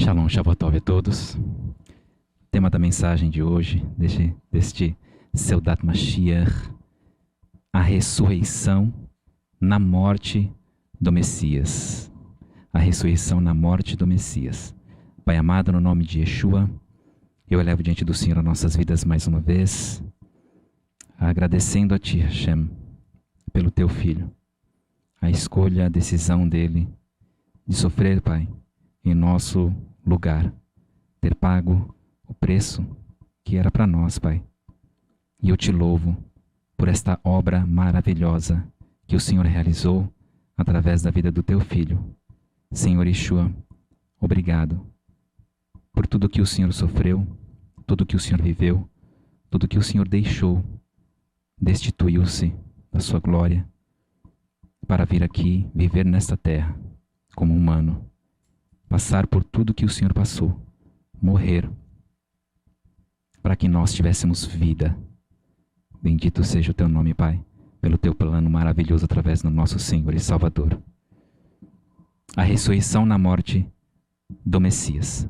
Shalom, Shavuot a todos. Tema da mensagem de hoje, deste Seudat Mashiach, a ressurreição na morte do Messias. A ressurreição na morte do Messias. Pai amado, no nome de Yeshua, eu elevo diante do Senhor as nossas vidas mais uma vez, agradecendo a Ti, Hashem, pelo Teu Filho, a escolha, a decisão dele de sofrer, Pai, em nosso lugar, ter pago o preço que era para nós, Pai. E eu Te louvo por esta obra maravilhosa que o Senhor realizou através da vida do Teu Filho. Senhor Yeshua, obrigado por tudo que o Senhor sofreu, tudo que o Senhor viveu, tudo que o Senhor deixou, destituiu-se da sua glória para vir aqui viver nesta terra como humano, passar por tudo que o Senhor passou, morrer, para que nós tivéssemos vida. Bendito seja o Teu nome, Pai, pelo Teu plano maravilhoso através do nosso Senhor e Salvador. A ressurreição na morte do Messias.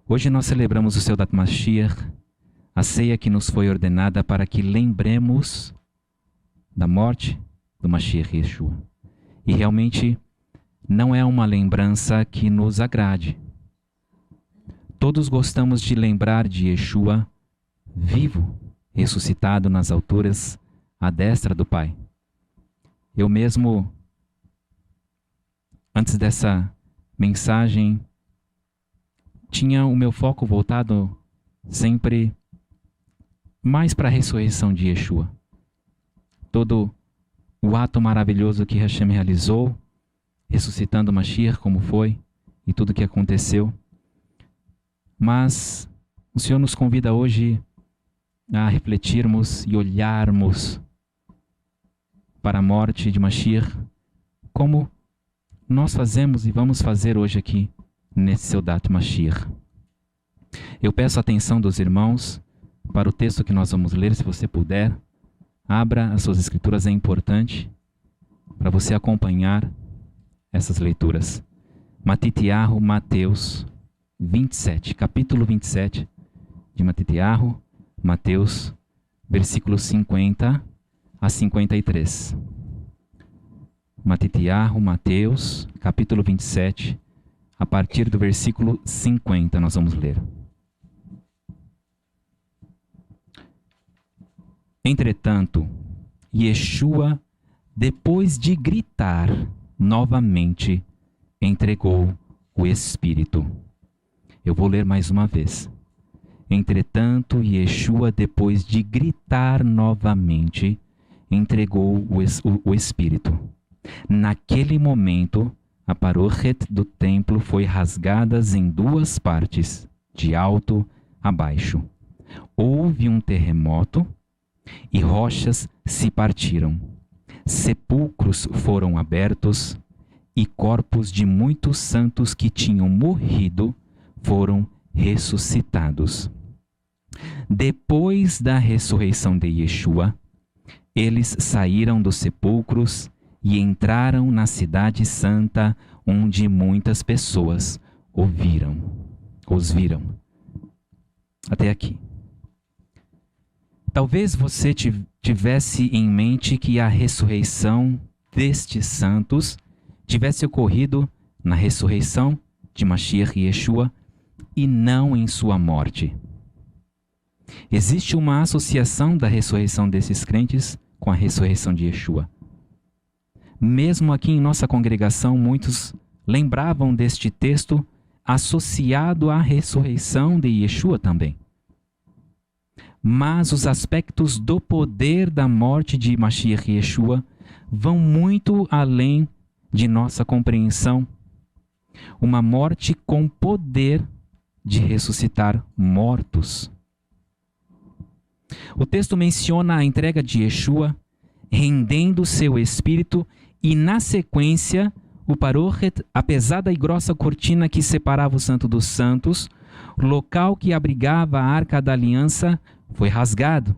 Hoje nós celebramos o Seudat Mashiach, a ceia que nos foi ordenada para que lembremos da morte do Mashiach Yeshua. E realmente não é uma lembrança que nos agrade. Todos gostamos de lembrar de Yeshua vivo, ressuscitado nas alturas, à destra do Pai. Eu mesmo, antes dessa mensagem, tinha o meu foco voltado sempre mais para a ressurreição de Yeshua. Todo o ato maravilhoso que Hashem realizou, ressuscitando o Mashiach como foi, e tudo o que aconteceu. Mas o Senhor nos convida hoje a refletirmos e olharmos para a morte de Mashiach, como nós fazemos e vamos fazer hoje aqui nesse Seudat Mashiach. Eu peço a atenção dos irmãos para o texto que nós vamos ler, se você puder. Abra as suas escrituras, é importante para você acompanhar essas leituras. Matitiahu, Mateus 27, capítulo 27 de Matitiahu, Mateus, versículos 50 a 53. Matitiahu, Mateus, capítulo 27, a partir do versículo 50 nós vamos ler. Entretanto, Yeshua, depois de gritar novamente, entregou o Espírito. Eu vou ler mais uma vez. Entretanto, Yeshua, depois de gritar novamente, entregou o Espírito. Naquele momento, a parochet do templo foi rasgada em duas partes, de alto a baixo. Houve um terremoto e rochas se partiram. Sepulcros foram abertos e corpos de muitos santos que tinham morrido foram ressuscitados. Depois da ressurreição de Yeshua, eles saíram dos sepulcros e entraram na cidade santa, onde muitas pessoas os viram. Até aqui. Talvez você tivesse em mente que a ressurreição destes santos tivesse ocorrido na ressurreição de Mashiach Yeshua e não em sua morte. Existe uma associação da ressurreição desses crentes com a ressurreição de Yeshua. Mesmo aqui em nossa congregação, muitos lembravam deste texto associado à ressurreição de Yeshua também. Mas os aspectos do poder da morte de Mashiach Yeshua vão muito além de nossa compreensão. Uma morte com poder de ressuscitar mortos. O texto menciona a entrega de Yeshua, rendendo seu espírito, e na sequência, o parochet, a pesada e grossa cortina que separava o Santo dos Santos, o local que abrigava a Arca da Aliança, foi rasgado.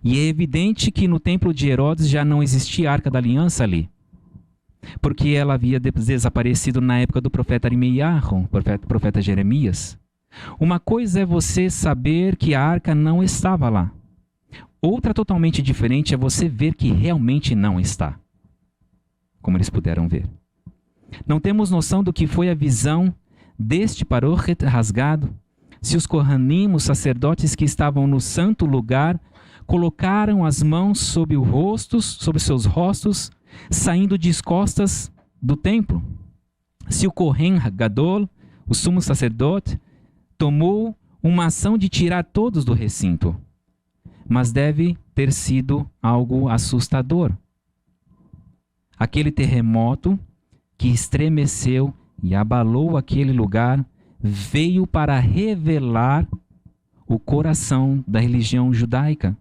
E é evidente que no templo de Herodes já não existia a Arca da Aliança ali. porque ela havia desaparecido na época do profeta Arimiyahu, profeta Jeremias. Uma coisa é você saber que a arca não estava lá. Outra totalmente diferente é você ver que realmente não está, como eles puderam ver. Não temos noção do que foi a visão deste parochet rasgado, se os Kohanim, os sacerdotes que estavam no santo lugar, colocaram as mãos sobre seus rostos, saindo de costas do templo. Se o Kohen Gadol, o sumo sacerdote, tomou uma ação de tirar todos do recinto. Mas deve ter sido algo assustador. Aquele terremoto que estremeceu e abalou aquele lugar veio para revelar o coração da religião judaica.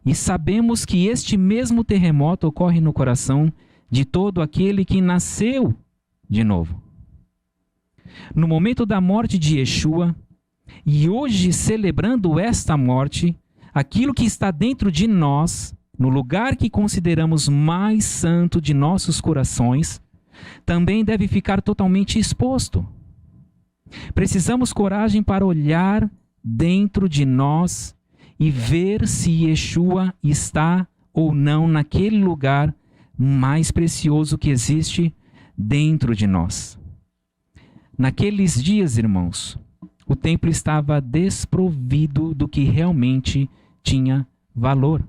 E sabemos que este mesmo terremoto ocorre no coração de todo aquele que nasceu de novo. No momento da morte de Yeshua, e hoje celebrando esta morte, aquilo que está dentro de nós, no lugar que consideramos mais santo de nossos corações, também deve ficar totalmente exposto. Precisamos coragem para olhar dentro de nós e ver se Yeshua está ou não naquele lugar mais precioso que existe dentro de nós. Naqueles dias, irmãos, o templo estava desprovido do que realmente tinha valor.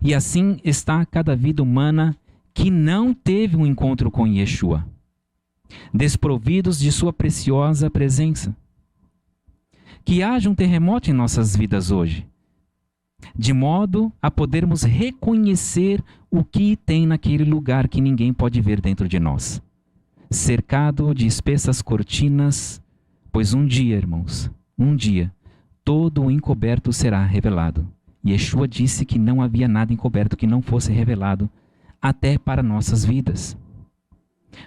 E assim está cada vida humana que não teve um encontro com Yeshua, desprovidos de sua preciosa presença. Que haja um terremoto em nossas vidas hoje, de modo a podermos reconhecer o que tem naquele lugar que ninguém pode ver dentro de nós, cercado de espessas cortinas, pois um dia, irmãos, um dia, todo o encoberto será revelado. Yeshua disse que não havia nada encoberto que não fosse revelado, até para nossas vidas.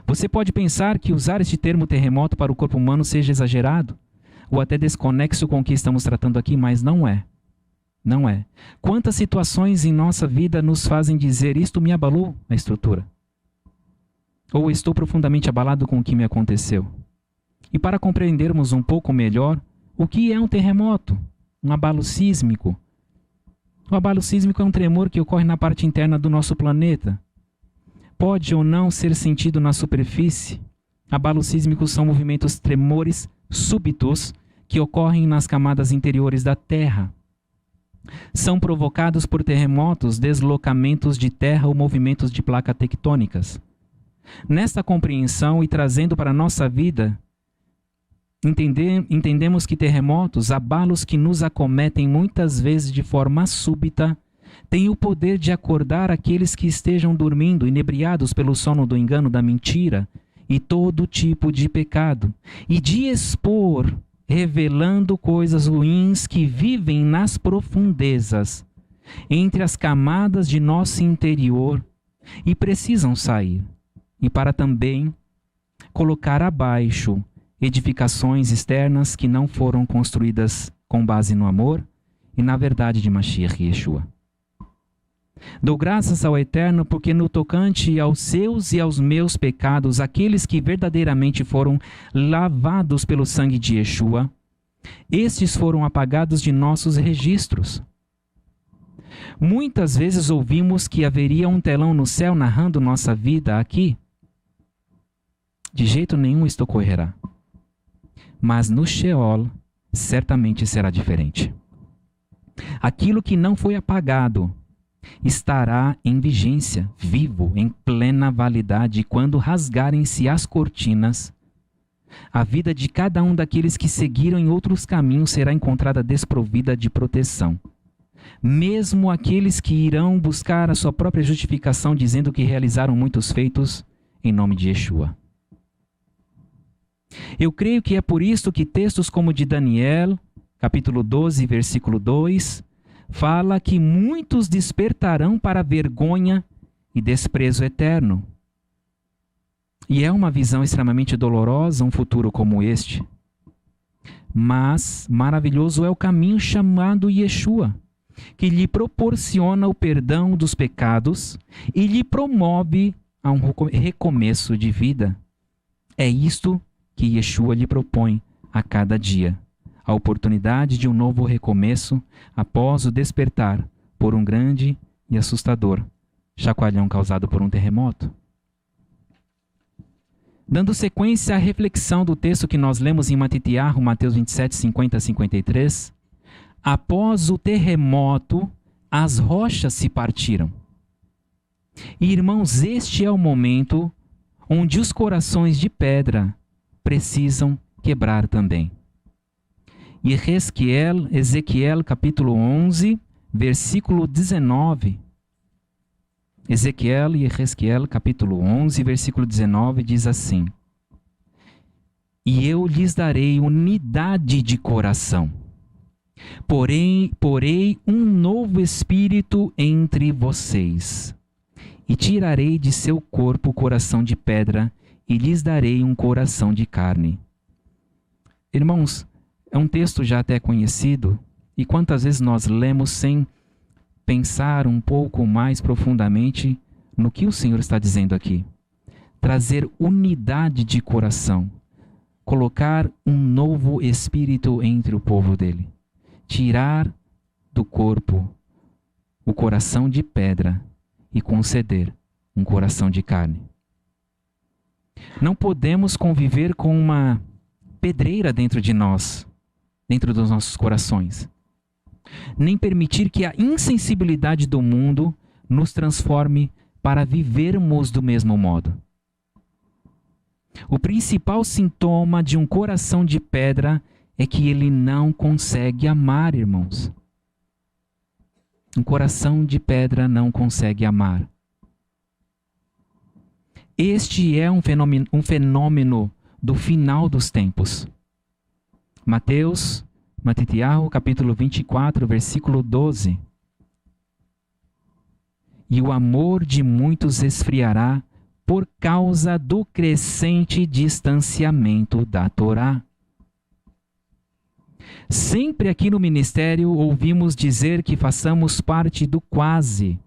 Você pode pensar que usar este termo terremoto para o corpo humano seja exagerado, ou até desconexo com o que estamos tratando aqui, mas não é. Não é. Quantas situações em nossa vida nos fazem dizer isto me abalou a estrutura? Ou estou profundamente abalado com o que me aconteceu? E para compreendermos um pouco melhor, o que é um terremoto? Um abalo sísmico? O abalo sísmico é um tremor que ocorre na parte interna do nosso planeta. Pode ou não ser sentido na superfície. Abalos sísmicos são movimentos tremores súbitos que ocorrem nas camadas interiores da Terra. São provocados por terremotos, deslocamentos de terra ou movimentos de placas tectônicas. Nesta compreensão e trazendo para a nossa vida, entendemos que terremotos, abalos que nos acometem muitas vezes de forma súbita, têm o poder de acordar aqueles que estejam dormindo, inebriados pelo sono do engano, da mentira e todo tipo de pecado, e de expor, revelando coisas ruins que vivem nas profundezas, entre as camadas de nosso interior e precisam sair, e para também colocar abaixo edificações externas que não foram construídas com base no amor e na verdade de Mashiach Yeshua. Dou graças ao Eterno porque no tocante aos seus e aos meus pecados, aqueles que verdadeiramente foram lavados pelo sangue de Yeshua, estes foram apagados de nossos registros. Muitas vezes ouvimos que haveria um telão no céu narrando nossa vida aqui. De jeito nenhum isto ocorrerá. Mas no Sheol certamente será diferente. Aquilo que não foi apagado estará em vigência, vivo, em plena validade, quando rasgarem-se as cortinas. A vida de cada um daqueles que seguiram em outros caminhos será encontrada desprovida de proteção. Mesmo aqueles que irão buscar a sua própria justificação dizendo que realizaram muitos feitos em nome de Yeshua. Eu creio que é por isso que textos como de Daniel, capítulo 12, versículo 2, fala que muitos despertarão para vergonha e desprezo eterno. E é uma visão extremamente dolorosa um futuro como este. Mas maravilhoso é o caminho chamado Yeshua, que lhe proporciona o perdão dos pecados e lhe promove a um recomeço de vida. É isto que Yeshua lhe propõe a cada dia. A oportunidade de um novo recomeço após o despertar por um grande e assustador chacoalhão causado por um terremoto. Dando sequência à reflexão do texto que nós lemos em Matitiahu, Mateus 27, 50 a 53, após o terremoto, as rochas se partiram. E, irmãos, este é o momento onde os corações de pedra precisam quebrar também. E Ezequiel capítulo 11, versículo 19. Ezequiel capítulo 11, versículo 19 diz assim: E eu lhes darei unidade de coração, porei um novo espírito entre vocês, e tirarei de seu corpo o coração de pedra, e lhes darei um coração de carne. Irmãos, é um texto já até conhecido, e quantas vezes nós lemos sem pensar um pouco mais profundamente no que o Senhor está dizendo aqui. Trazer unidade de coração, colocar um novo espírito entre o povo dele, tirar do corpo o coração de pedra e conceder um coração de carne. Não podemos conviver com uma pedreira dentro de nós, dentro dos nossos corações, nem permitir que a insensibilidade do mundo nos transforme para vivermos do mesmo modo. O principal sintoma de um coração de pedra é que ele não consegue amar, irmãos. Um coração de pedra não consegue amar. Este é um fenômeno do final dos tempos. Matitiahu, capítulo 24, versículo 12. E o amor de muitos esfriará por causa do crescente distanciamento da Torá. Sempre aqui no ministério ouvimos dizer que façamos parte do quase.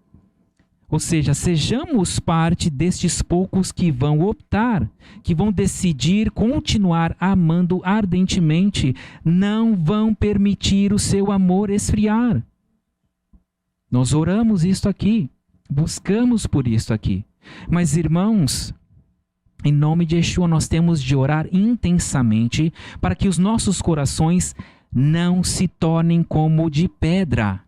Ou seja, sejamos parte destes poucos que vão optar, que vão decidir continuar amando ardentemente, não vão permitir o seu amor esfriar. Nós oramos isto aqui, buscamos por isto aqui. Mas, irmãos, em nome de Yeshua, nós temos de orar intensamente para que os nossos corações não se tornem como de pedra.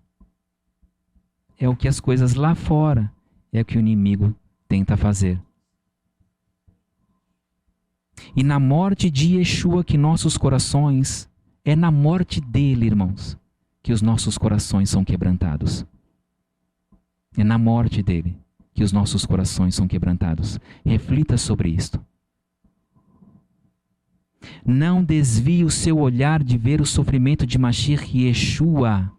É o que as coisas lá fora, é o que o inimigo tenta fazer. E na morte de Yeshua que nossos corações, é na morte dele, irmãos, que os nossos corações são quebrantados. É na morte dele que os nossos corações são quebrantados. Reflita sobre isto. Não desvie o seu olhar de ver o sofrimento de Mashiach Yeshua.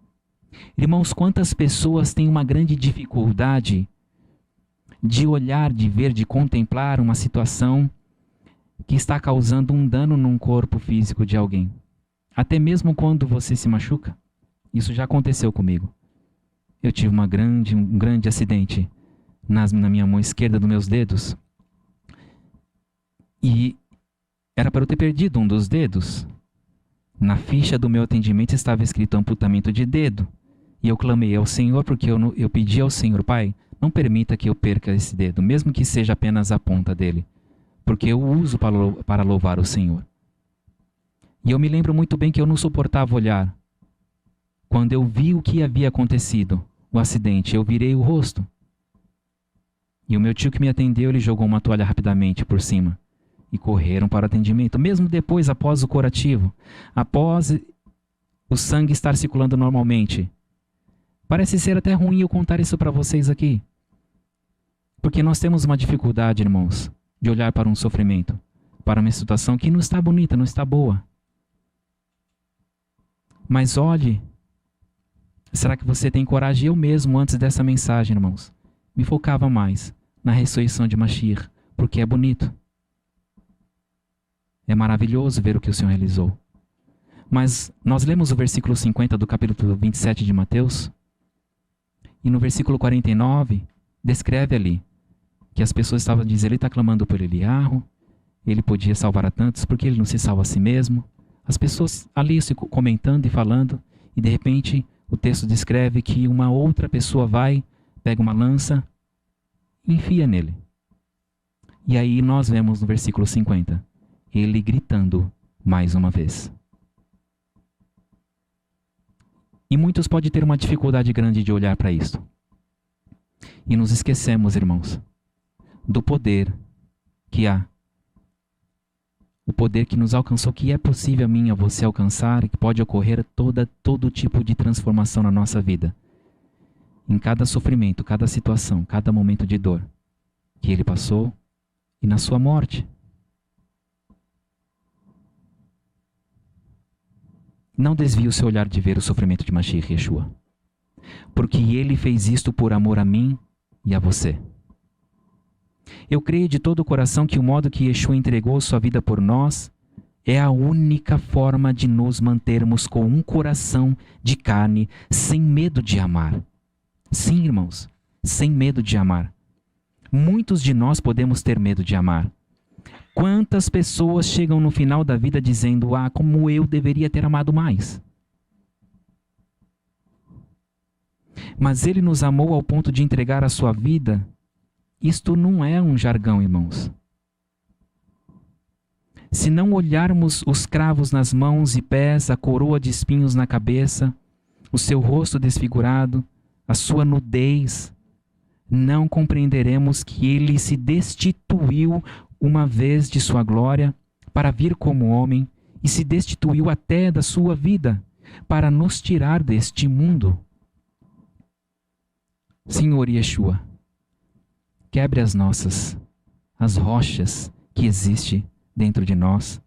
Irmãos, quantas pessoas têm uma grande dificuldade de olhar, de ver, de contemplar uma situação que está causando um dano num corpo físico de alguém. Até mesmo quando você se machuca. Isso já aconteceu comigo. Eu tive um grande acidente na minha mão esquerda, dos meus dedos. E era para eu ter perdido um dos dedos. Na ficha do meu atendimento estava escrito amputamento de dedo. E eu clamei ao Senhor porque eu pedi ao Senhor: Pai, não permita que eu perca esse dedo, mesmo que seja apenas a ponta dele, porque eu o uso para louvar o Senhor. E eu me lembro muito bem que eu não suportava olhar. Quando eu vi o que havia acontecido, o acidente, eu virei o rosto. E o meu tio que me atendeu, ele jogou uma toalha rapidamente por cima. E correram para o atendimento. Mesmo depois, após o curativo, após o sangue estar circulando normalmente. Parece ser até ruim eu contar isso para vocês aqui. Porque nós temos uma dificuldade, irmãos, de olhar para um sofrimento, para uma situação que não está bonita, não está boa. Mas olhe, será que você tem coragem? Eu mesmo, antes dessa mensagem, irmãos, me focava mais na ressurreição de Mashiach, porque é bonito. É maravilhoso ver o que o Senhor realizou. Mas nós lemos o versículo 50 do capítulo 27 de Mateus, e no versículo 49, descreve ali que as pessoas estavam dizendo, ele está clamando por Eliarro, ele podia salvar a tantos, porque ele não se salva a si mesmo. As pessoas ali se comentando e falando, e de repente o texto descreve que uma outra pessoa vai, pega uma lança e enfia nele. E aí nós vemos no versículo 50, ele gritando mais uma vez. E muitos podem ter uma dificuldade grande de olhar para isso. E nos esquecemos, irmãos, do poder que há. O poder que nos alcançou, que é possível a mim, a você alcançar, e que pode ocorrer todo tipo de transformação na nossa vida. Em cada sofrimento, cada situação, cada momento de dor que ele passou e na sua morte. Não desvie o seu olhar de ver o sofrimento de Mashiach Yeshua, porque ele fez isto por amor a mim e a você. Eu creio de todo o coração que o modo que Yeshua entregou sua vida por nós é a única forma de nos mantermos com um coração de carne, sem medo de amar. Sim, irmãos, sem medo de amar. Muitos de nós podemos ter medo de amar. Quantas pessoas chegam no final da vida dizendo, como eu deveria ter amado mais. Mas ele nos amou ao ponto de entregar a sua vida. Isto não é um jargão, irmãos. Se não olharmos os cravos nas mãos e pés, a coroa de espinhos na cabeça, o seu rosto desfigurado, a sua nudez, não compreenderemos que ele se destituiu uma vez de sua glória para vir como homem e se destituiu até da sua vida para nos tirar deste mundo. Senhor Yeshua, quebre as rochas que existem dentro de nós.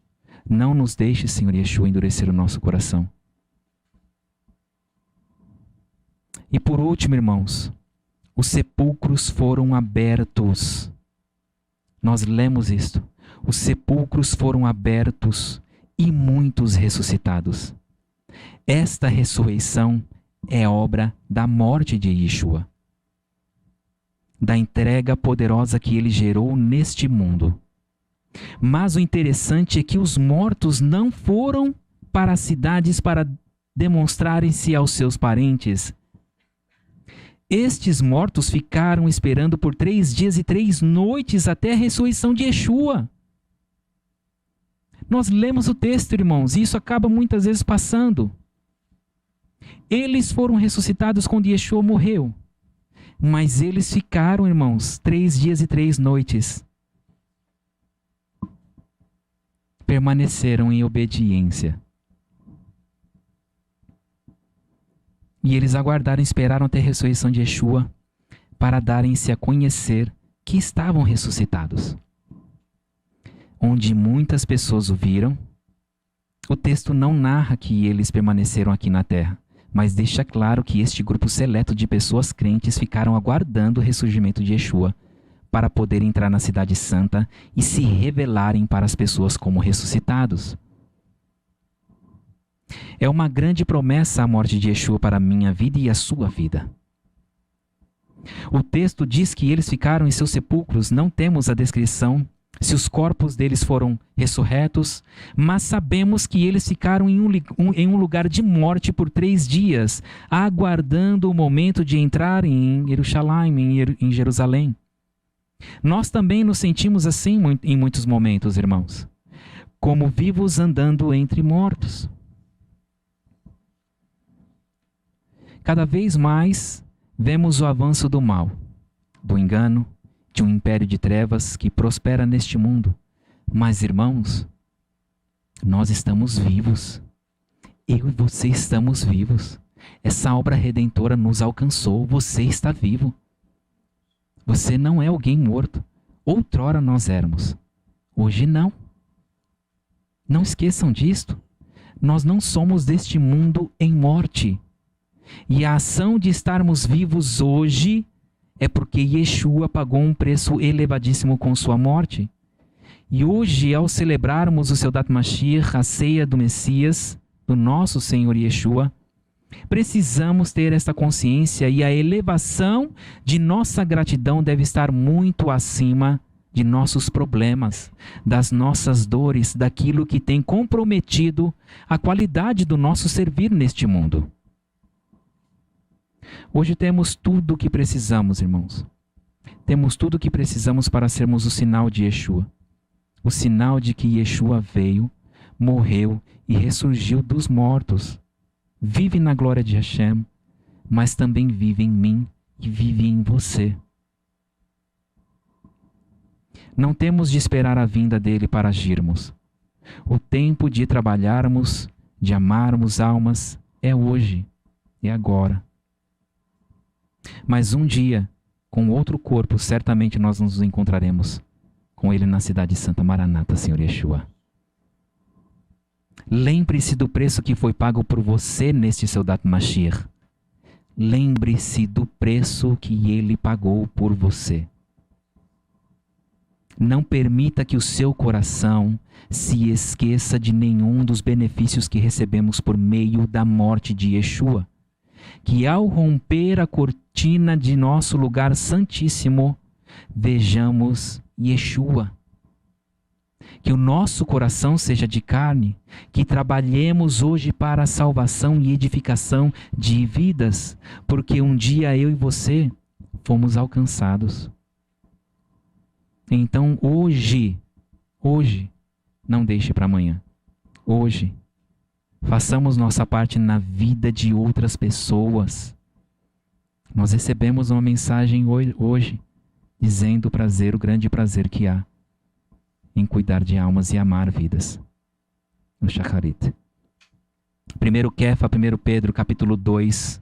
Não nos deixe, Senhor Yeshua, endurecer o nosso coração. E por último, irmãos, os sepulcros foram abertos. Nós lemos isto. Os sepulcros foram abertos e muitos ressuscitados. Esta ressurreição é obra da morte de Yeshua, da entrega poderosa que ele gerou neste mundo. Mas o interessante é que os mortos não foram para as cidades para demonstrarem-se aos seus parentes. Estes mortos ficaram esperando por 3 dias e 3 noites até a ressurreição de Yeshua. Nós lemos o texto, irmãos, e isso acaba muitas vezes passando. Eles foram ressuscitados quando Yeshua morreu. Mas eles ficaram, irmãos, 3 dias e 3 noites. Permaneceram em obediência. E eles aguardaram, esperaram até a ressurreição de Yeshua para darem-se a conhecer que estavam ressuscitados. Onde muitas pessoas o viram, o texto não narra que eles permaneceram aqui na terra, mas deixa claro que este grupo seleto de pessoas crentes ficaram aguardando o ressurgimento de Yeshua para poder entrar na cidade santa e se revelarem para as pessoas como ressuscitados. É uma grande promessa a morte de Yeshua para a minha vida e a sua vida. O texto diz que eles ficaram em seus sepulcros, não temos a descrição se os corpos deles foram ressurretos, mas sabemos que eles ficaram em um lugar de morte por 3 dias, aguardando o momento de entrar em Jerusalém. Nós também nos sentimos assim em muitos momentos, irmãos, como vivos andando entre mortos. Cada vez mais vemos o avanço do mal, do engano, de um império de trevas que prospera neste mundo. Mas, irmãos, nós estamos vivos. Eu e você estamos vivos. Essa obra redentora nos alcançou. Você está vivo. Você não é alguém morto. Outrora nós éramos. Hoje não. Não esqueçam disto. Nós não somos deste mundo em morte. E a ação de estarmos vivos hoje é porque Yeshua pagou um preço elevadíssimo com sua morte. E hoje, ao celebrarmos o Seudat Mashiach, a ceia do Messias, do nosso Senhor Yeshua, Precisamos ter esta consciência e a elevação de nossa gratidão deve estar muito acima de nossos problemas, das nossas dores, daquilo que tem comprometido a qualidade do nosso servir neste mundo. Hoje temos tudo o que precisamos, irmãos. Temos tudo o que precisamos para sermos o sinal de Yeshua. O sinal de que Yeshua veio, morreu e ressurgiu dos mortos. Vive na glória de Hashem, mas também vive em mim e vive em você. Não temos de esperar a vinda dele para agirmos. O tempo de trabalharmos, de amarmos almas, é hoje, é agora. Mas um dia, com outro corpo, certamente nós nos encontraremos com ele na cidade santa. Maranata, Senhor Yeshua. Lembre-se do preço que foi pago por você neste Seudat Mashiach. Lembre-se do preço que ele pagou por você. Não permita que o seu coração se esqueça de nenhum dos benefícios que recebemos por meio da morte de Yeshua. Que ao romper a cortina de nosso lugar santíssimo, vejamos Yeshua. Que o nosso coração seja de carne, que trabalhemos hoje para a salvação e edificação de vidas, porque um dia eu e você fomos alcançados. Então hoje, não deixe para amanhã. Hoje, façamos nossa parte na vida de outras pessoas. Nós recebemos uma mensagem hoje, dizendo o grande prazer que há em cuidar de almas e amar vidas. No Shacharit. 1 Kefa, 1 Pedro, capítulo 2,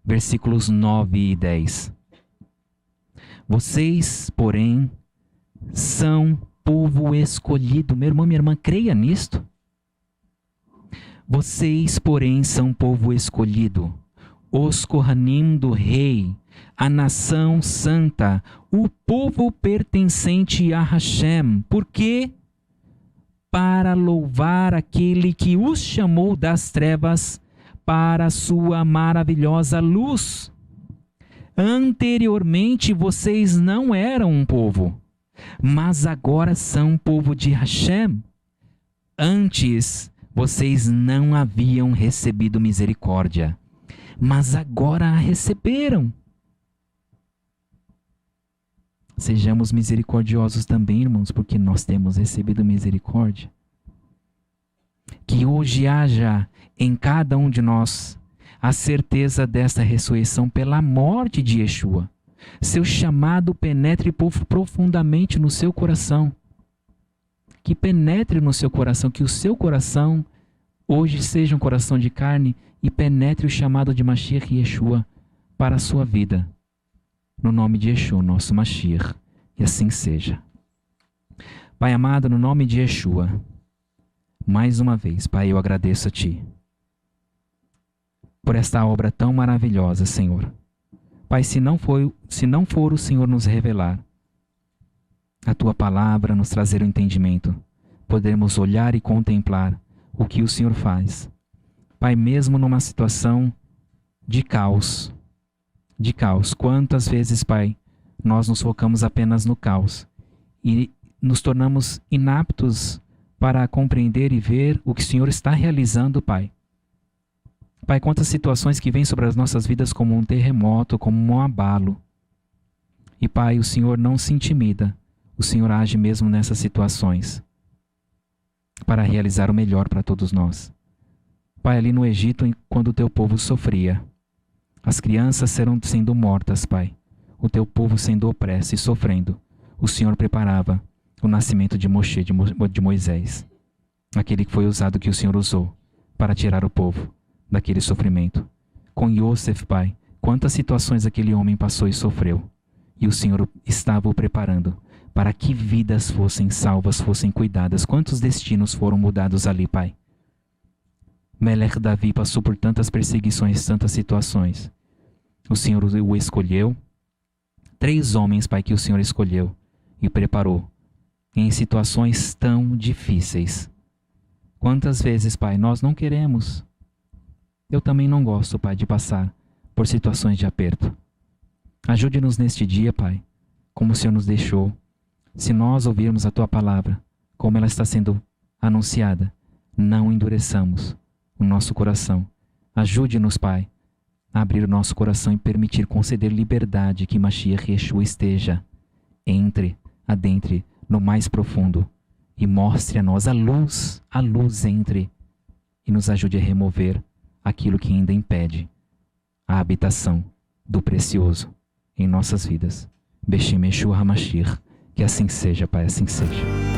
versículos 9 e 10. Vocês, porém, são povo escolhido. Meu irmão, minha irmã, creia nisto. Vocês, porém, são povo escolhido, os Kohanim do rei, a nação santa, o povo pertencente a Hashem. Por quê? Para louvar aquele que os chamou das trevas para a sua maravilhosa luz. Anteriormente vocês não eram um povo, mas agora são povo de Hashem. Antes vocês não haviam recebido misericórdia, mas agora a receberam. Sejamos misericordiosos também, irmãos, porque nós temos recebido misericórdia. Que hoje haja em cada um de nós a certeza desta ressurreição pela morte de Yeshua. Seu chamado penetre profundamente no seu coração. Que penetre no seu coração, que o seu coração hoje seja um coração de carne e penetre o chamado de Mashiach e Yeshua para a sua vida. No nome de Yeshua, nosso Mashiach, e assim seja. Pai amado, no nome de Yeshua, mais uma vez, Pai, eu agradeço a Ti por esta obra tão maravilhosa, Senhor. Pai, se não for o Senhor nos revelar a Tua palavra, nos trazer o entendimento, poderemos olhar e contemplar o que o Senhor faz. Pai, mesmo numa situação de caos, quantas vezes, Pai, nós nos focamos apenas no caos e nos tornamos inaptos para compreender e ver o que o Senhor está realizando, Pai. Pai, quantas situações que vêm sobre as nossas vidas como um terremoto, como um abalo. E, Pai, o Senhor não se intimida, o Senhor age mesmo nessas situações para realizar o melhor para todos nós. Pai, ali no Egito, quando o Teu povo sofria, as crianças sendo mortas, Pai, o Teu povo sendo opresso e sofrendo, o Senhor preparava o nascimento de Moshe, de Moisés, aquele que foi usado, que o Senhor usou para tirar o povo daquele sofrimento. Com Yosef, Pai, quantas situações aquele homem passou e sofreu, e o Senhor estava o preparando para que vidas fossem salvas, fossem cuidadas. Quantos destinos foram mudados ali, Pai? Melech Davi passou por tantas perseguições, tantas situações. O Senhor o escolheu. 3 homens, Pai, que o Senhor escolheu e preparou em situações tão difíceis. Quantas vezes, Pai, nós não queremos Eu também não gosto, Pai, de passar por situações de aperto. Ajude-nos neste dia, Pai, como o Senhor nos deixou. Se nós ouvirmos a Tua palavra, como ela está sendo anunciada, não endureçamos o nosso coração. Ajude-nos, Pai, a abrir o nosso coração e permitir conceder liberdade que Mashiach Yeshua esteja. Adentre no mais profundo e mostre a nós a luz entre e nos ajude a remover aquilo que ainda impede a habitação do precioso em nossas vidas. Beshem Yeshua HaMashiach, que assim seja, Pai, assim seja.